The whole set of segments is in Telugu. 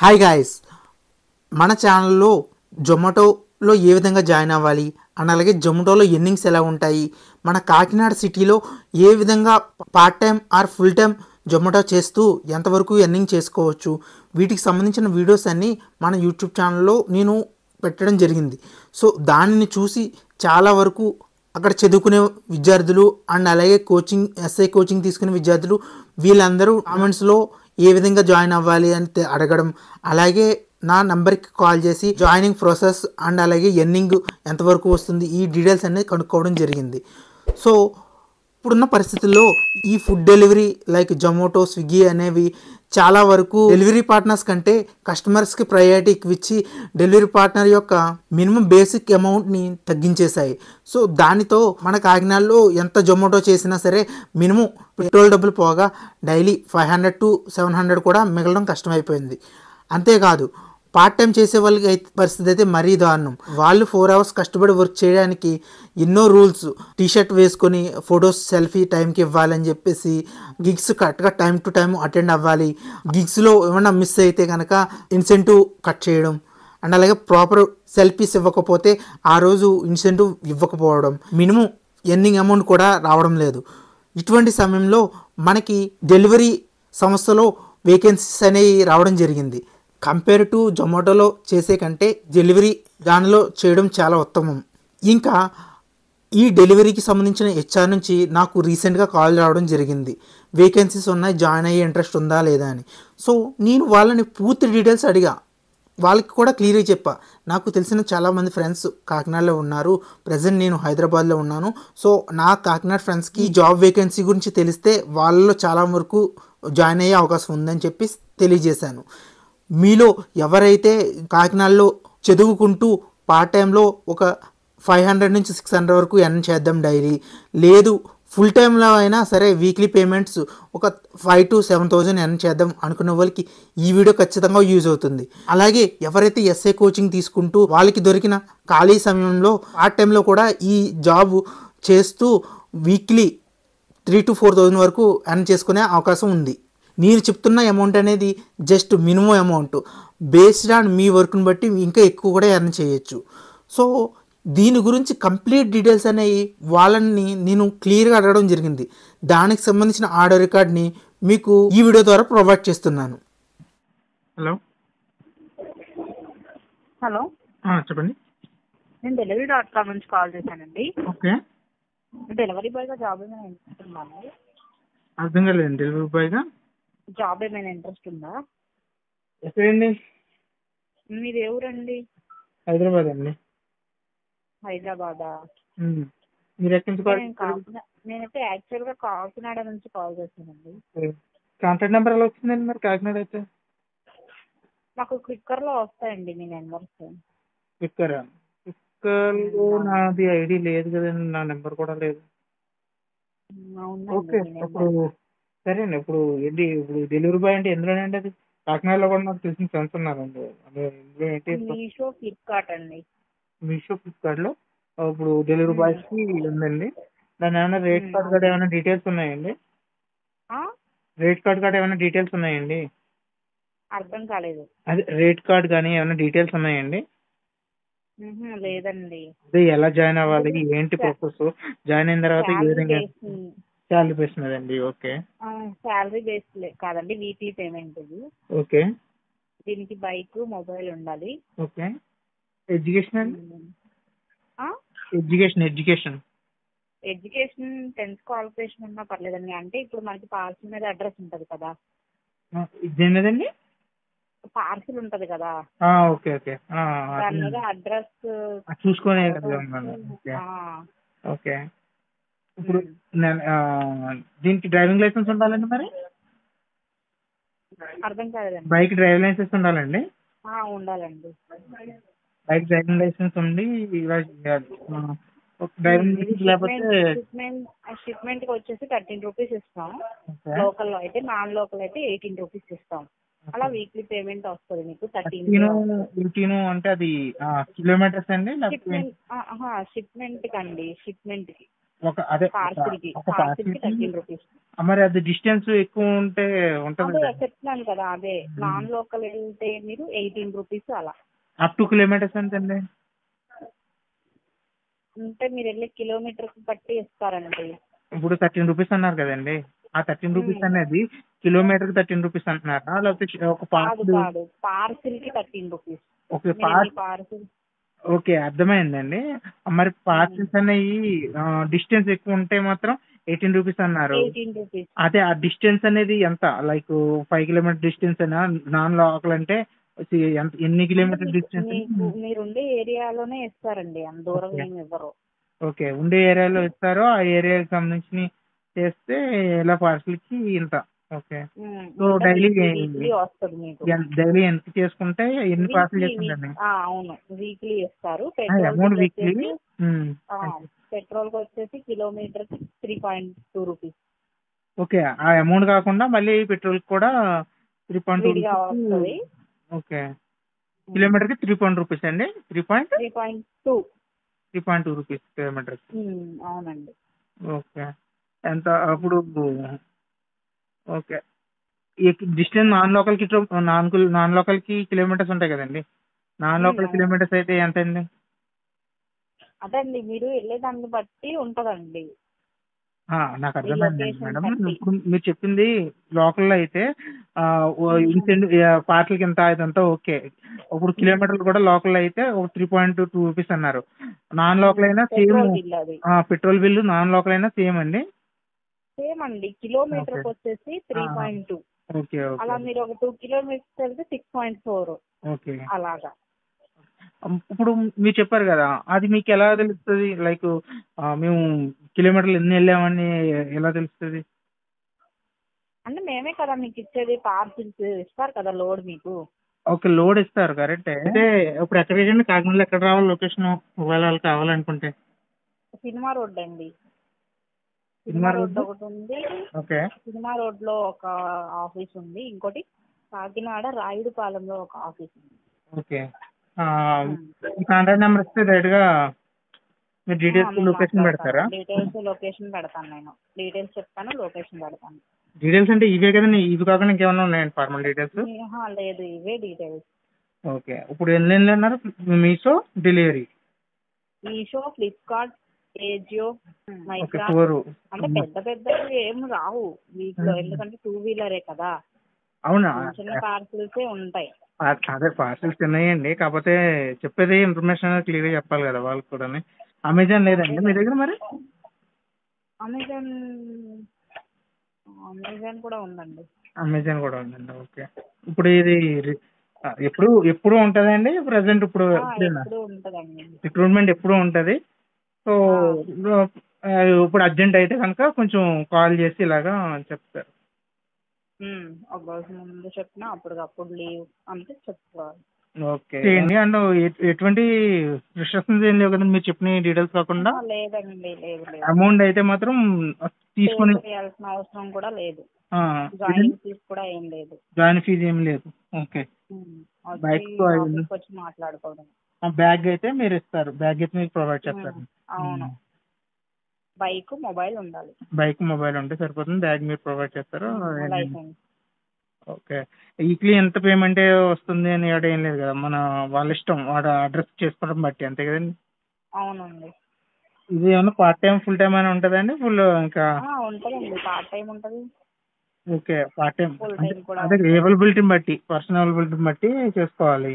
హాయ్ గాయ్స్, మన ఛానల్లో జొమాటోలో ఏ విధంగా జాయిన్ అవ్వాలి అండ్ అలాగే జొమాటోలో ఎర్నింగ్స్ ఎలా ఉంటాయి, మన కాకినాడ సిటీలో ఏ విధంగా part time or full time Zomato చేస్తూ ఎంతవరకు ఎర్నింగ్ చేసుకోవచ్చు, వీటికి సంబంధించిన వీడియోస్ అన్నీ మన యూట్యూబ్ ఛానల్లో నేను పెట్టడం జరిగింది. సో దానిని చూసి చాలా వరకు అక్కడ చదువుకునే విద్యార్థులు అండ్ అలాగే ఎస్ఐ కోచింగ్ తీసుకునే విద్యార్థులు వీళ్ళందరూ కామెంట్స్లో ఏ విధంగా జాయిన్ అవ్వాలి అని అడగడం, అలాగే నా నంబర్కి కాల్ చేసి జాయినింగ్ ప్రాసెస్ అండ్ అలాగే ఎర్నింగ్ ఎంతవరకు వస్తుంది ఈ డీటెయిల్స్ అనేది కనుక్కోవడం జరిగింది. సో ఇప్పుడున్న పరిస్థితుల్లో ఈ food delivery like Zomato, Swiggy అనేవి చాలా వరకు డెలివరీ పార్ట్నర్స్ కంటే కస్టమర్స్కి ప్రయారిటీ ఇచ్చి డెలివరీ పార్ట్నర్ యొక్క మినిమం బేసిక్ అమౌంట్ని తగ్గించేశాయి. సో దానితో మన కాకినాడలో ఎంత జొమాటో చేసినా సరే మినిమం పెట్రోల్ డబ్బులు పోగా డైలీ 500 to 700 కూడా మిగలడం కష్టమైపోయింది. అంతేకాదు పార్ట్ టైం చేసే వాళ్ళకి అయితే పరిస్థితి అయితే మరీ దారుణం. వాళ్ళు 4 hours కష్టపడి వర్క్ చేయడానికి ఎన్నో రూల్స్, టీషర్ట్ వేసుకొని ఫొటోస్ సెల్ఫీ టైంకి ఇవ్వాలని చెప్పేసి, గిగ్స్ కరెక్ట్గా టైం టు టైం అటెండ్ అవ్వాలి, గిగ్స్లో ఏమన్నా మిస్ అయితే కనుక ఇన్సెంటివ్ కట్ చేయడం అండ్ అలాగే ప్రాపర్ సెల్ఫీస్ ఇవ్వకపోతే ఆ రోజు ఇన్సెంటివ్ ఇవ్వకపోవడం, మినిమం ఎర్నింగ్ అమౌంట్ కూడా రావడం లేదు. ఇటువంటి సమయంలో మనకి డెలివరీ సంస్థలో వేకెన్సీస్ అనేవి రావడం జరిగింది. కంపేర్ టు జొమాటోలో చేసే కంటే డెలివరీ దానిలో చేయడం చాలా ఉత్తమం. ఇంకా ఈ డెలివరీకి సంబంధించిన హెచ్ఆర్ నుంచి నాకు రీసెంట్గా కాల్ రావడం జరిగింది, వేకెన్సీస్ ఉన్నాయి, జాయిన్ అయ్యే ఇంట్రెస్ట్ ఉందా లేదా అని. సో నేను వాళ్ళని పూర్తి డీటెయిల్స్ అడిగా, వాళ్ళకి కూడా క్లియర్గా చెప్పా, నాకు తెలిసిన చాలామంది ఫ్రెండ్స్ కాకినాడలో ఉన్నారు, ప్రజెంట్ నేను హైదరాబాద్లో ఉన్నాను. సో నా కాకినాడ ఫ్రెండ్స్కి జాబ్ వేకెన్సీ గురించి తెలిస్తే వాళ్ళలో చాలా వరకు జాయిన్ అయ్యే అవకాశం ఉందని చెప్పి తెలియజేశాను. మీలో ఎవరైతే కాకినాడలో చదువుకుంటూ పార్ట్ టైంలో ఒక 500 నుంచి 600 వరకు ఎర్న్ చేద్దాం డైలీ, లేదు ఫుల్ టైంలో అయినా సరే వీక్లీ పేమెంట్స్ ఒక 5,000 to 7,000 ఎర్న్ చేద్దాం అనుకున్న వాళ్ళకి ఈ వీడియో ఖచ్చితంగా యూజ్ అవుతుంది. అలాగే ఎవరైతే ఎస్ఐ కోచింగ్ తీసుకుంటూ వాళ్ళకి దొరికిన ఖాళీ సమయంలో పార్ట్ టైంలో కూడా ఈ జాబ్ చేస్తూ వీక్లీ 3,000 to 4,000 వరకు ఎర్న్ చేసుకునే అవకాశం ఉంది. నేను చెప్తున్న అమౌంట్ అనేది just minimum amount, based on మీ వర్క్ని బట్టి ఇంకా ఎక్కువ కూడా ఎర్న్ చేయొచ్చు. సో దీని గురించి కంప్లీట్ డీటెయిల్స్ అనేవి వాళ్ళని నేను క్లియర్గా అడగడం జరిగింది. దానికి సంబంధించిన ఆడియో రికార్డ్ని మీకు ఈ వీడియో ద్వారా ప్రొవైడ్ చేస్తున్నాను. హలో హలో, చెప్పండి. నేను Delivery.com నుంచి కాల్ చేశానండి. ఓకే, డెలివరీ బాయ్గా జాబ్ ఏమైనా ఇంట్రెస్ట్ ఉందా అండి? అర్థం కాలేదండి. డెలివరీ బాయ్గా జాబ్ ఏమైనా ఇంట్రెస్ట్ ఉందా? ఎక్కడండి? మీది ఏ ఊరండి? హైదరాబాద్ అండి. హైదరాబాదా? మీరు ఎక్కడి నుంచి కాల్? నేనైతే యాక్చువల్గా కాకినాడ నుంచి కాల్ చేశానండి. కాంటాక్ట్ నెంబర్ ఎలా వచ్చిందండి మరి కాకినాడ అయితే? నాకు క్విక్కర్లో వస్తాయండి మీ నెంబర్స్. క్విక్కర్లో నాది ఐడి లేదు కదండి, నా నెంబర్ కూడా లేదు. ఓకే, ఇప్పుడు సరే అండి. ఇప్పుడు ఏంటి, ఇప్పుడు డెలివరీ బాయ్ అంటే ఎందులోనండి? అది కాకినాడలో కూడా నాకు తెలిసిన ఫ్రెండ్స్ ఉన్నారండి. అదే ఇందులో ఏంటి? మీషో, ఫ్లిప్కార్ట్ అండి. మీషో, ఫ్లిప్కార్ట్లో ఇప్పుడు డెలివరీ బాయ్స్కి ఉందండి. దాని ఏమైనా రేట్ కార్డ్ కూడా ఏమైనా డీటెయిల్స్ ఉన్నాయండి? రేట్ కార్డ్ కూడా ఏమైనా డీటెయిల్స్ ఉన్నాయండి? అర్థం కాలేదు. అదే రేట్ కార్డ్ కానీ ఏమైనా డీటెయిల్స్ ఉన్నాయండి? లేదండి. అదే ఎలా జాయిన్ అవ్వాలి, ఏంటి ప్రాసెస్, జాయిన్ అయిన తర్వాత ఏ విధంగా? శాలరీ బేస్ మీదండి. ఓకే, శాలరీ బేస్ కాదండి, వీక్లీ పేమెంట్ ఇది. ఓకే, దీనికి బైక్, మొబైల్ ఉండాలి. ఓకే. ఎడ్యుకేషన్ అండి? ఎడ్యుకేషన్ 10th క్వాలిఫికేషన్ ఉన్నా పర్లేదండి. అంటే ఇప్పుడు మనకి పార్సిల్ మీద అడ్రస్ ఉంటది కదా. ఇదేంటండి? పార్సిల్ ఉంటది కదా, ఓకే, ఓకే. దాని మీద అడ్రస్ చూసుకొని. ఓకే. ఇప్పుడు దీనికి డ్రైవింగ్ లైసెన్స్ ఉండాలండి మరి? అర్థం కాలేదండి. బైక్ డ్రైవింగ్ లైసెన్స్ ఉండాలండి? ఉండాలండి. బైక్ డ్రైవింగ్ లైసెన్స్ ఉండి ఇలా చేయాలి. డ్రైవింగ్ లైసెన్స్ లేకపోతే షిప్మెంట్ కి వచ్చేసి 13 రూపీస్ ఇస్తాం. లోకల్ అయితే, నాన్ లోకల్ అయితే 18 రూపీస్ ఇస్తాం. అలా వీక్లీ పేమెంట్ వస్తుంది మీకు 13 అంటే అది కిలోమీటర్స్ అండి? షిప్మెంట్ కండి, షిప్మెంట్ కి అదే పార్సిల్కి ఒక పార్సిల్కి పార్సిల్ 13 రూపీస్. మరి అది డిస్టెన్స్ ఎక్కువ ఉంటే ఉంటుంది అదే కదా. చెప్తున్నాను కదా, అదే నాన్ లోకల్ వెళ్తే మీరు 18 రూపీస్ అలా. అప్ టు కిలోమీటర్స్ ఎంతండి? అంటే మీరు వెళ్ళే కిలోమీటర్ బట్టి ఇస్తారండి. ఇప్పుడు 13 రూపీస్ అన్నారు కదండి, ఆ 13 రూపీస్ అనేది కిలోమీటర్ 13 రూపీస్ అంటున్నారా, లేకపోతే ఒక కాదు పార్సిల్? కాదు, పార్సిల్కి 13 రూపీస్. ఓకే మీరు ఎన్ని పార్సిల్? ఓకే, అర్థమైందండి. మరి పార్సిల్స్ అనేవి డిస్టెన్స్ ఎక్కువ ఉంటే మాత్రం 18 రూపీస్ అన్నారు. 18 రూపీస్. అదే ఆ డిస్టెన్స్ అనేది ఎంత, లైక్ 5 కిలోమీటర్ డిస్టెన్స్ అయినా నాన్ లోకల్ అంటే ఎన్ని అంటే కిలోమీటర్ డిస్టెన్స్? మీకు మీరుండే ఏరియాలోనే ఇస్తారండి, అంత దూరం ఓకే ఏమి ఇవ్వరు. ఓకే, ఉండే ఏరియాలో ఇస్తారో ఆ ఏరియాకి సంబంధించి చేస్తే ఇలా పార్సిల్కి ఇంత. ఓకే, సో డైలీ వీక్లీ వస్తుంది మీకు. డైలీ ఎంత చేసుకుంటే ఎన్ని పార్సిల్ వీక్లీ చేసుకుంటాను? అవును, వీక్లీ ఇస్తారు. Amount weekly. పెట్రోల్ కి వచ్చేసి కిలోమీటర్ 3.2 రూపీస్ ఓకే, ఆ అమౌంట్ కాకుండా మళ్ళీ పెట్రోల్ కూడా 3.2 విడిగా వస్తుంది. ఓకే, కిలోమీటర్కి 3 రూపీస్ అండి. 3.2 రూపీస్ కిలోమీటర్. అవునండి. ఓకే, ఎంత అప్పుడు? ఓకే, ఈ డిస్టెన్స్ నాన్ లోకల్కి కిలోమీటర్స్ ఉంటాయి కదండి, నాన్ లోకల్ అవును. కిలోమీటర్స్ అయితే ఎంత అండి? అదే అండి, మీరు వెళ్ళేదాన్ని బట్టి ఉంటదండి. నాకు మీ అర్థమైందండి లొకేషన్ మేడం. బట్టి. ఇప్పుడు మీరు చెప్పింది లోకల్లో అయితే పార్సల్కి ఎంత ఇదంతా ఓకే. ఇప్పుడు కిలోమీటర్లు కూడా లోకల్ అయితే ఒక 3.2 రూపీస్ అన్నారు. నాన్ లోకల్ అయినా సేమ్? పెట్రోల్ బిల్ అది పెట్రోల్ బిల్లు నాన్ లోకల్ అయినా సేమ్ అండి? సేమ్ అండి. కిలోమీటర్ కి వచ్చేసి 3.2. ఓకే అలా ఓకే మీరు ఒక 2 కిలోమీటర్స్ వెళ్తే 6.4 ఓకే. అలాగా. ఇప్పుడు మీరు చెప్పారు కదా, అది మీకు ఎలా తెలుస్తుంది? లైక్ మేము కిలోమీటర్లు ఎన్ని వెళ్ళామని ఎలా తెలుస్తుంది? అంటే మేమే కదా మీకు ఇచ్చేది, పార్సిల్స్ ఇస్తారు కదా లోడ్ మీకు. ఓకే, లోడ్ ఇస్తారు, కరెక్టే. అయితే ఇప్పుడు ఎక్కడికండి, కాకినాడలో ఎక్కడ రావాలి లొకేషన్ ఒకవేళ వాళ్ళు కావాలనుకుంటే? సినిమా రోడ్ అండి. Cinema cinema road road. ఒకటి ఉంది. ఓకే సినిమా రోడ్ లో ఒక ఆఫీస్ ఉంది. ఇంకోటి కాకినాడ రాయుడుపాలెంలో ఒక ఆఫీస్ ఉంది. ఓకే, ఈ కాంటాక్ట్ నెంబర్ ఇస్తే డైరెక్ట్గా మీరు డీటెయిల్స్ నేను లొకేషన్ పెడతారా? డీటెయిల్స్ లొకేషన్ పెడతాను. నేను డీటెయిల్స్ చెప్తాను, లొకేషన్ పెడతాను. డీటెయిల్స్ అంటే ఇవే కదండి, ఇవి కాకుండా ఇంకేమైనా ఉన్నాయండి ఫార్మల్ డీటెయిల్స్? లేదు, ఇవే డీటెయిల్స్. ఓకే, ఇప్పుడు ఎన్ని అన్నారు? Meesho delivery, Meesho, Flipkart, Ajio, okay, Micra. 4. అంటే పెద్ద పెద్ద ఏం రావు వీటిలో, ఎందుకంటే 2 వీలరే కదా. అవునా? చిన్న పార్సిల్సే ఉంటాయి. అదే పార్సల్స్ ఉన్నాయండి, కాకపోతే చెప్పేది ఇన్ఫర్మేషన్ క్లియర్గా చెప్పాలి కదా వాళ్ళకి కూడా. అమెజాన్ లేదండి మీ దగ్గర మరి? అమెజాన్ అమెజాన్ కూడా ఉందండి. అమెజాన్ కూడా ఉందండి. ఓకే, ఇప్పుడు ఇది ఎప్పుడు ఉంటుందండి? ప్రజెంట్ ఇప్పుడు ఎప్పుడు ఉంటదండి. రిక్రూట్మెంట్ ఎప్పుడు ఉంటుంది. సో ఇప్పుడు అర్జెంట్ అయితే కనుక కొంచెం కాల్ చేసి ఇలాగా చెప్తారు. ఒక రోజు ముందు చెప్పినా అప్పటికప్పుడు లీవ్ అంటే చెప్పుకోవాలి. ఓకే అండ్ ఎటువంటి రిస్ట్రిక్షన్స్ ఏం లేవు కదండి మీరు చెప్పిన డీటెయిల్స్ కాకుండా? లేదండి, లేదు. అమౌంట్ అయితే మాత్రం తీసుకొని చేయాల్సిన అవసరం కూడా లేదు. ఆ, జాయినింగ్ ఫీజు కూడా ఏం లేదు. జాయిన్ ఫీజు ఏం లేదు. ఓకే, ఆఫీస్కి వచ్చి మాట్లాడుకోవడం. బ్యాగ్ అయితే మీరు ఇస్తారు, బ్యాగ్ అయితే మీరు ప్రొవైడ్ చేస్తారు. అవును, బైక్ మొబైల్ ఉండాలి. బైక్ మొబైల్ ఉంటే సరిపోతుంది, బ్యాగ్ మీరు ప్రొవైడ్ చేస్తారు. లైసెన్స్. ఓకే, వీక్లీ ఎంత పేమెంట్ వస్తుంది అని ఏం లేదు కదా, మన వాళ్ళ ఇష్టం, వాడు అడ్రస్ చేసుకోవడం బట్టి, అంతే కదండి? అవునండి. ఇది ఏమన్నా పార్ట్ టైం ఫుల్ టైం అని ఉంటుందండి? ఫుల్ ఇంకా ఉంటుందండి, పార్ట్ టైం ఉంటుంది. Okay, part time full time కూడా అదే అవైలబిలిటీని బట్టి, పర్సనల్ అవైలబిలిటీని బట్టి చేసుకోవాలి.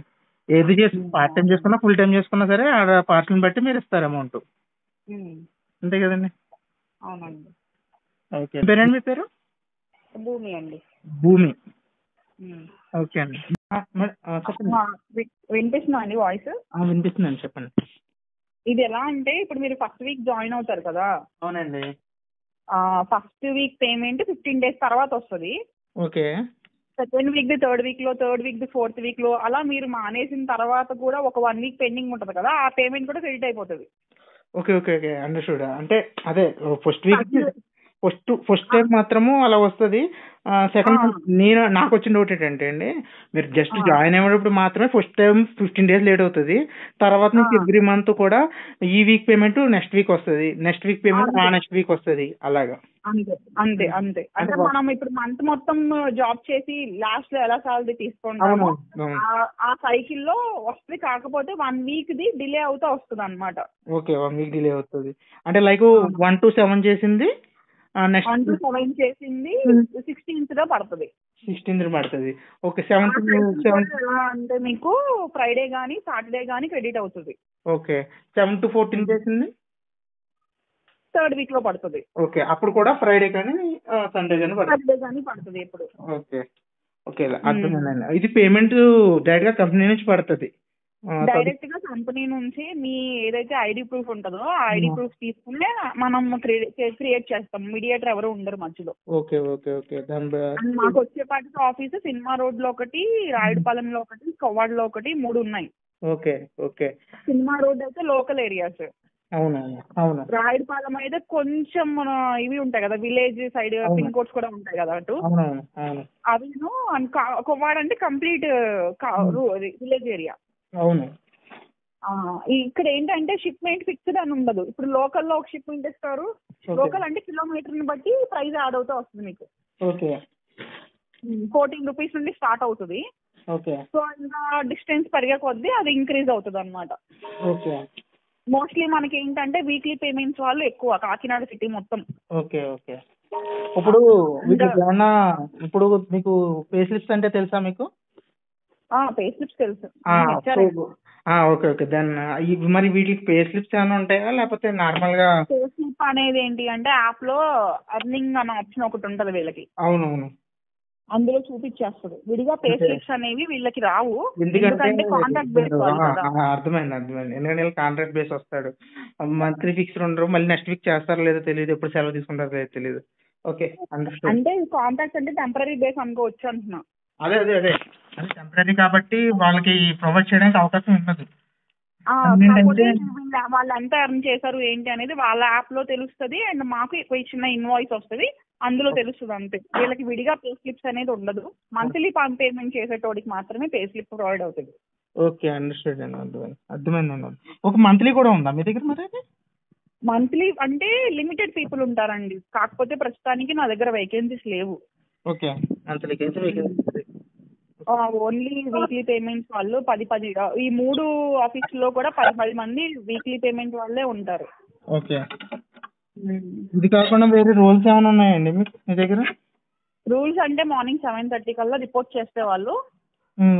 ఏది చేసి పార్ట్ టైం చేసుకున్నా ఫుల్ టైం చేసుకున్నా సరే ఆ పార్సల్ని బట్టి మీరు ఇస్తారు అమౌంట్, అంతే కదండి? అవునండి. ఓకే, పేరండి మీ పేరు? భూమి అండి. భూమి. ఓకే అండి, వినిపిస్తుందా అండి వాయిస్? వినిపిస్తుందండి, చెప్పండి. ఇది ఎలా అంటే, ఇప్పుడు మీరు ఫస్ట్ వీక్ జాయిన్ అవుతారు కదా. అవునండి. ఫస్ట్ వీక్ పేమెంట్ 15 days తర్వాత వస్తుంది. Okay, second week the third week లో, third week the fourth week లో, అలా మీరు మానేసిన తర్వాత కూడా ఒక 1 week పెండింగ్ ఉంటుంది కదా, ఆ పేమెంట్ కూడా క్రెడిట్ అయిపోతుంది. Okay okay okay, understood. అంటే అదే ఫస్ట్ టైం మాత్రము అలా వస్తుంది. సెకండ్ నాకు వచ్చిన డౌట్ ఏంటంటే అండి, మీరు జస్ట్ జాయిన్ అయ్యేటప్పుడు మాత్రమే ఫస్ట్ టైం 15 days లేట్ అవుతుంది. తర్వాత నుంచి ఎవ్రీ మంత్ కూడా ఈ వీక్ పేమెంట్ నెక్స్ట్ వీక్ వస్తుంది, next week payment next week వస్తుంది అలాగా. అంతే అంటే మనం ఇప్పుడు మంత్ మొత్తం జాబ్ చేసి లాస్ట్ లో ఎలా సాలరీ తీసుకుంటామో ఆ సైకిల్ లో వస్తుంది. కాకపోతే 1 week ది డిలే అవుతా వస్తుంది అనమాట. ఓకే, 1 week డిలే అవుతుంది అంటే లైక్ 1 to 7 చేసింది నెక్స్ట్ 1 to 7 చేసింది 16th గా పడుతుంది. 16th పడుతుంది. ఓకే, 7 అంటే మీకు ఫ్రైడే గానీ సాటర్డే గానీ క్రెడిట్ అవుతుంది. ఓకే, 7 to 14 చేసింది 3rd week లో పడుతుంది. ఓకే, అప్పుడు కూడా ఫ్రైడే కానీ సండే కానీ పడుతుంది ఎప్పుడు. ఓకే ఓకే, అర్థమైందండి. ఇది పేమెంట్ డైరెక్ట్ గా కంపెనీ నుంచి పడుతుంది. డైరెక్ట్ గా కంపెనీ నుంచి మీ ఏదైతే ఐడి ప్రూఫ్ ఉంటుందో ఆ ఐడి ప్రూఫ్ తీసుకునే మనం క్రియేట్ చేస్తాం. మీడియేటర్ ఎవరు ఉండరు మధ్యలో. ఓకే ఓకే ఓకే, మాకు వచ్చేపాటికి ఆఫీస్ సినిమా రోడ్ లో ఒకటి, రాయుడుపాలెంలో ఒకటి, కొవ్వాడలో ఒకటి, 3 ఉన్నాయి. ఓకే ఓకే, సినిమా రోడ్ అయితే లోకల్ ఏరియాస్. అవును. రాయుడుపాలెం అయితే కొంచెం ఇవి ఉంటాయి కదా, విలేజ్ సైడ్ పిన్ కోడ్స్ కూడా ఉంటాయి కదా అటు. అవి కొవ్వాడ అంటే కంప్లీట్ విలేజ్ ఏరియా. అవును. ఇక్కడ ఏంటంటే షిప్మెంట్ ఫిక్స్డ్ అని ఉండదు. ఇప్పుడు లోకల్ లో ఒక షిప్మెంట్ ఇస్తారు. లోకల్ అంటే కిలోమీటర్ ని బట్టి ప్రైస్ యాడ్ అవుతూ వస్తుంది మీకు. ఓకే, 14 rupees నుండి స్టార్ట్ అవుతుంది. ఓకే, సో ఇంకా డిస్టెన్స్ పెరిగే కొద్దీ అది ఇంక్రీజ్ అవుతుంది అనమాట. ఓకే, మోస్ట్లీ మనకి ఏంటంటే వీక్లీ పేమెంట్స్ వాళ్ళు ఎక్కువ కాకినాడ సిటీ మొత్తం. Okay okay. ఇప్పుడు మీకు పే స్లిప్స్ అంటే తెలుసా మీకు? పే స్లిప్స్ తెలుసు. ఓకే ఓకే, దెన్ మరి వీటికి పే స్లిప్స్ ఏమైనా ఉంటాయా లేకపోతే నార్మల్ గా? పే స్లిప్ అనేది ఏంటి అంటే యాప్ లో ఎర్నింగ్ అనే ఆప్షన్ ఒకటి ఉంటది వీళ్ళకి. అవునవును, అందులో చూపించేస్తుంది. విడిగా పే స్లిప్స్ అనేవి వీళ్ళకి రావు, ఎందుకంటే కాంట్రాక్ట్ బేస్. అర్థమైంది. ఎందుకంటే కాంట్రాక్ట్ బేస్ వస్తాడు, మంత్లీ ఫిక్స్డ్ ఉండరు, మళ్ళీ నెక్స్ట్ వీక్ చేస్తారో లేదో తెలియదు, ఎప్పుడు సెలవు తీసుకుంటారో లేదో తెలియదు. ఓకే, అంటే కాంట్రాక్ట్ అంటే టెంపరీ బేస్ అనుకోవచ్చు అంటున్నా. అదే టెంపరీ కాబట్టి వాళ్ళకి ప్రొవైడ్ చేయడానికి అవకాశం ఉండదు. వాళ్ళు ఎంత ఎర్న్ చేశారు ఏంటి అనేది వాళ్ళ యాప్ లో తెలుస్తుంది. అండ్ మాకు చిన్న ఇన్వాయిస్ వస్తుంది, అందులో తెలుస్తుంది అంతే. వీళ్ళకి విడిగా పే స్లిప్స్ అనేది ఉండదు. మంత్లీ పేమెంట్ చేసేటోడికి మాత్రమే పే స్లిప్ ప్రొవైడ్ అవుతుంది. ఓకే, అండర్స్టాండ్ అండి, అర్థమైందండి. ఒక మంత్లీ కూడా ఉందా మీ దగ్గర? మరి మంత్లీ అంటే లిమిటెడ్ పీపుల్ ఉంటారండి, కాకపోతే ప్రస్తుతానికి నా దగ్గర వేకెన్సీస్ లేవు. ఓకే, మంత్లీకి ఓన్లీ వీక్లీ పేమెంట్స్ వాళ్ళు 10 ఈ 3 ఆఫీసుల్లో కూడా 10 మంది వీక్లీ పేమెంట్ వాళ్ళే ఉంటారు. ఓకే, ఇది కాకుండా వేరే రూల్స్ ఏమైనా ఉన్నాయండి మీ దగ్గర? రూల్స్ అంటే మార్నింగ్ 7:30 కల్లా రిపోర్ట్ చేస్తే వాళ్ళు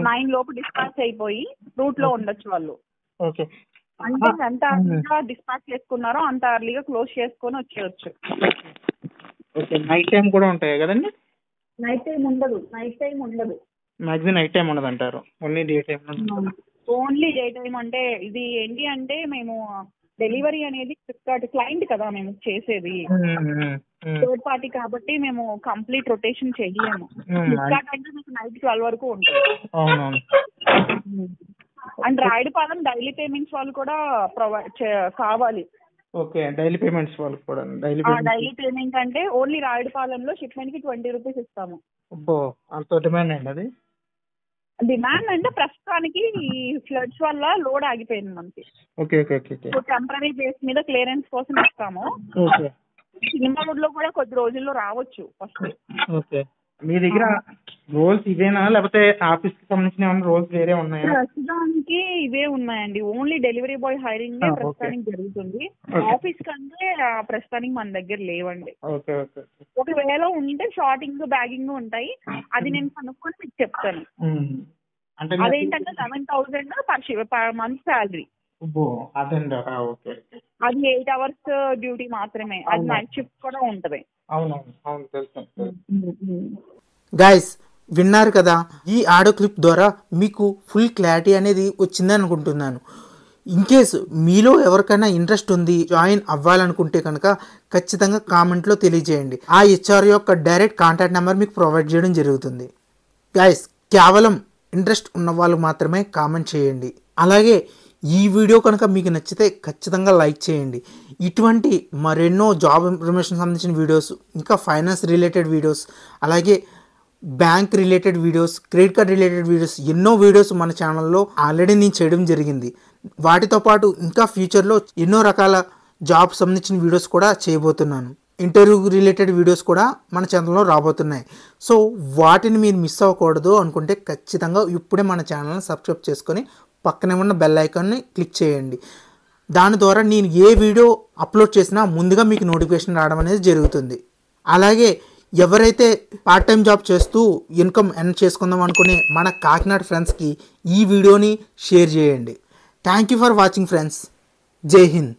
9 లోపు డిస్పాచ్ అయిపోయి రూట్ లో ఉండొచ్చు వాళ్ళు. ఓకే, అంటే ఎంత అర్లీగా డిస్పాచ్ చేసుకున్నారో అంత అర్లీగా క్లోజ్ చేసుకొని వచ్చేయచ్చు. ఓకే, నైట్ టైం కూడా ఉంటాయి కదండి? నైట్ టైం ఉండదు. మాక్సిమం నైట్ టైం ఉండదు అంటారు, only day time. Only day time అంటే ఇది ఏంటి అంటే మేము డెలివరీ అనేది క్లయింట్ కదా మేము చేసేది, థర్డ్ పార్టీ కాబట్టి మేము కంప్లీట్ రొటేషన్ చెయ్యము. ఫ్లిప్కార్ట్ అంటే మీకు నైట్ 12 వరకు ఉంటుంది. అండ్ రాయుడుపాలెం డైలీ పేమెంట్స్ వాళ్ళు కూడా ప్రొవైడ్ కావాలి. ఓకే, డైలీ పేమెంట్స్ వాళ్ళకి కూడా డైలీ పేమెంట్ అంటే ఓన్లీ రాయుడుపాలెంలో షిప్మెంట్ కి 20 rupees ఇస్తాము. అంత డిమాండ్ అండి అది? డిమాండ్ అంటే ప్రస్తుతానికి ఈ ఫ్లడ్స్ వల్ల లోడ్ ఆగిపోయింది మనకి. Okay okay okay, temporary base మీద క్లియరెన్స్ కోసం ఇస్తాము. ఓకే, సినిమా రోడ్ లో కూడా కొద్ది రోజుల్లో రావచ్చు ఫస్ట్. ఓకే, మీ దగ్గర రోల్స్ ఇవేనా లేకపోతే ఆఫీస్ కి సంబంధించిన రోల్స్ వేరే ఉన్నాయా? ప్రస్తుతానికి ఇవే ఉన్నాయండి. ఓన్లీ డెలివరీ బాయ్ హైరింగ్ ప్రస్తుతానికి జరుగుతుంది. ఆఫీస్ కంటే ప్రస్తుతానికి మన దగ్గర లేవండి. ఒకవేళ ఉంటే షార్టింగ్ బ్యాగింగ్ ఉంటాయి, అది నేను కనుక్కొని మీకు చెప్తాను. అదేంటంటే 11,000 పర్ మంత్ శాలరీ. అది 8 hours డ్యూటీ మాత్రమే, అది నైట్ షిఫ్ట్ కూడా ఉంటది. గైస్, విన్నారు కదా, ఈ ఆడియో క్లిప్ ద్వారా మీకు ఫుల్ క్లారిటీ అనేది వచ్చిందని అనుకుంటున్నాను. ఇన్ కేసు మీలో ఎవరికైనా ఇంట్రెస్ట్ ఉంది జాయిన్ అవ్వాలనుకుంటే కనుక ఖచ్చితంగా కామెంట్లో తెలియజేయండి. ఆ హెచ్ఆర్ యొక్క డైరెక్ట్ కాంటాక్ట్ నెంబర్ మీకు ప్రొవైడ్ చేయడం జరుగుతుంది. గైస్, కేవలం ఇంట్రెస్ట్ ఉన్న వాళ్ళు మాత్రమే కామెంట్ చేయండి. అలాగే ఈ వీడియో కనుక మీకు నచ్చితే ఖచ్చితంగా లైక్ చేయండి. ఇటువంటి మరెన్నో జాబ్ ఇన్ఫర్మేషన్ సంబంధించిన వీడియోస్, ఇంకా ఫైనాన్స్ రిలేటెడ్ వీడియోస్, అలాగే bank related videos, credit card related videos, ఎన్నో వీడియోస్ మన ఛానల్లో ఆల్రెడీ నేను చేయడం జరిగింది. వాటితో పాటు ఇంకా ఫ్యూచర్లో ఎన్నో రకాల జాబ్ సంబంధించిన వీడియోస్ కూడా చేయబోతున్నాను. ఇంటర్వ్యూ రిలేటెడ్ వీడియోస్ కూడా మన ఛానల్లో రాబోతున్నాయి. సో వాటిని మీరు మిస్ అవ్వకూడదు అనుకుంటే ఖచ్చితంగా ఇప్పుడే మన ఛానల్ని సబ్స్క్రైబ్ చేసుకొని పక్కనే ఉన్న బెల్ ఐకాన్ని క్లిక్ చేయండి. దాని ద్వారా నేను ఏ వీడియో అప్లోడ్ చేసినా ముందుగా మీకు నోటిఫికేషన్ రావడం అనేది జరుగుతుంది. అలాగే ఎవరైతే పార్ట్ టైం జాబ్ చేస్తూ ఇన్కమ్ ఎర్న్ చేసుకుందాం అనుకునే మన కాకినాడ ఫ్రెండ్స్కి ఈ వీడియోని షేర్ చేయండి. Thank you for watching friends. జై హింద్.